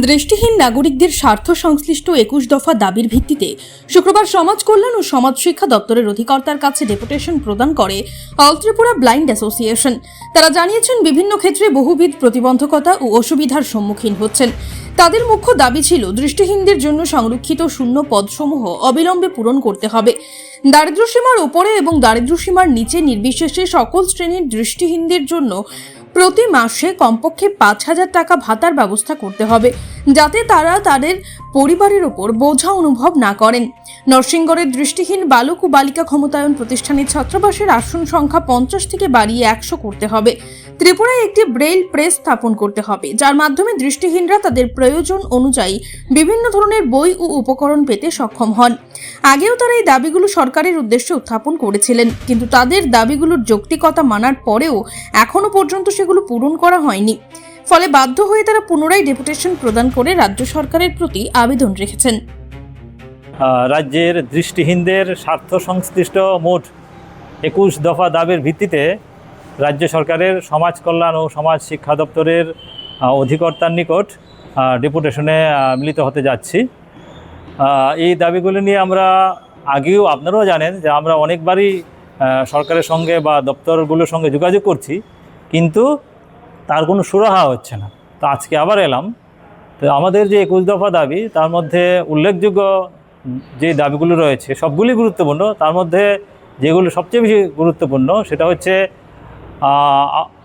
দৃষ্টিহীন নাগরিকদের স্বার্থ সংশ্লিষ্ট ২১ দফা দাবির ভিত্তিতে শুক্রবার সমাজ কল্যাণ ও সমাজ শিক্ষা দপ্তরের অধিকর্তার কাছে ডেপুটেশন প্রদান করে অল ত্রিপুরা ব্লাইন্ড অ্যাসোসিয়েশন। তারা জানিয়েছেন, বিভিন্ন ক্ষেত্রে বহুবিধ প্রতিবন্ধকতা ও অসুবিধার সম্মুখীন হচ্ছেন। তাদের মুখ্য দাবি ছিল দৃষ্টিহীনদের জন্য সংরক্ষিত শূন্য পদসমূহ অবিলম্বে পূরণ করতে হবে। দারিদ্র্যসীমার উপরে এবং দারিদ্র্যসীমার নিচে নির্বিশেষে সকল শ্রেণীর দৃষ্টিহীনদের জন্য প্রতি মাসে কমপক্ষে ৫,০০০ টাকা ভাতার ব্যবস্থা করতে হবে, যাতে তারা তাদের পরিবারের ওপর বোঝা অনুভব না করেন। নরসিংগড়ের দৃষ্টিহীন বালক ও বালিকা ক্ষমতায়ন প্রতিষ্ঠানের ছাত্রাবাসের আসন সংখ্যা ৫০ থেকে বাড়িয়ে ১০০ করতে হবে। ত্রিপুরায় একটি ব্রেইল প্রেস স্থাপন করতে হবে, যার মাধ্যমে দৃষ্টিহীনরা তাদের প্রয়োজন অনুযায়ী বিভিন্ন ধরনের বই ও উপকরণ পেতে সক্ষম হন। আগেও তারা এই দাবিগুলো সরকারের উদ্দেশ্যে উত্থাপন করেছিলেন, কিন্তু তাদের দাবিগুলোর যৌক্তিকতা মানার পরেও এখনো পর্যন্ত সেগুলো পূরণ করা হয়নি। ফলে বাধ্য হয়ে তারা পুনরায় ডেপুটেশন প্রদান করে রাজ্য সরকারের প্রতি আবেদন রেখেছেন। রাজ্যের দৃষ্টিহীনদের স্বার্থ সংশ্লিষ্ট মোট ২১ দফা দাবির ভিত্তিতে রাজ্য সরকারের সমাজ কল্যাণ ও সমাজ শিক্ষা দপ্তরের অধিকর্তার নিকট ডেপুটেশনে মিলিত হতে যাচ্ছি। এই দাবিগুলো নিয়ে আমরা আগেও, আপনারাও জানেন যে আমরা অনেকবারই সরকারের সঙ্গে বা দপ্তরগুলোর সঙ্গে যোগাযোগ করছি, কিন্তু তার কোনো সুরাহা হচ্ছে না। তো আজকে আবার এলাম। তো আমাদের যে ২১ দফা দাবি, তার মধ্যে উল্লেখযোগ্য যে দাবিগুলো রয়েছে সবগুলি গুরুত্বপূর্ণ। তার মধ্যে যেগুলো সবচেয়ে বেশি গুরুত্বপূর্ণ সেটা হচ্ছে,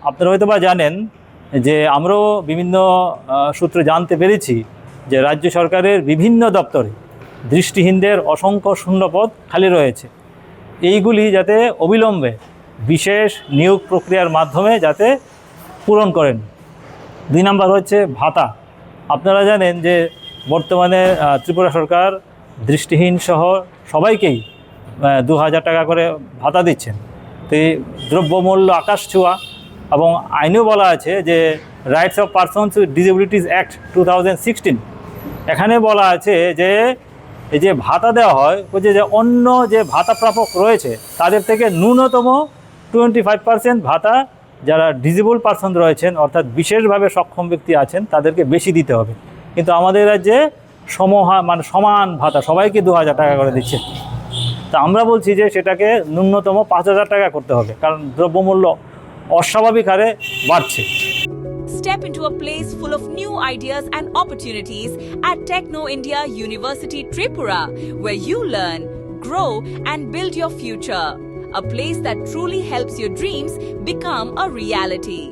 আপনারা হয়তো বা জানেন যে আমরাও বিভিন্ন সূত্রে জানতে পেরেছি যে রাজ্য সরকারের বিভিন্ন দপ্তরে দৃষ্টিহীনদের অসংখ্য শূন্যপদ খালি রয়েছে। এইগুলি যাতে অবিলম্বে বিশেষ নিয়োগ প্রক্রিয়ার মাধ্যমে যাতে পূরণ করেন। ২ নম্বর হচ্ছে ভাতা। আপনারা জানেন যে বর্তমানে ত্রিপুরা সরকার দৃষ্টিহীন সহ সবাইকেই ২,০০০ টাকা করে ভাতা দিচ্ছেন। তো এই দ্রব্যমূল্য আকাশ ছোঁয়া, এবং আইনেও বলা আছে যে rights of persons with disabilities act 2016, এখানে বলা আছে যে এই যে ভাতা দেওয়া হয়, ওই যে অন্য যে ভাতা প্রাপক রয়েছে তাদের থেকে ন্যূনতম 25% ভাতা যারা ডিসেবল পারসন রয়েছেন, অর্থাৎ বিশেষভাবে সক্ষম ব্যক্তি আছেন, তাদেরকে বেশি দিতে হবে। কিন্তু আমাদের রাজ্যে সমান ভাতা সবাইকে ২,০০০ টাকা করে দিচ্ছে। তা আমরা বলছি যে সেটাকে ন্যূনতম ৫,০০০ টাকা করতে হবে, কারণ দ্রব্যমূল্য অস্বাভাবিক হারে বাড়ছে। Step into a place full of new ideas and opportunities at Techno India University Tripura, where you learn, grow and build your future. A place that truly helps your dreams become a reality.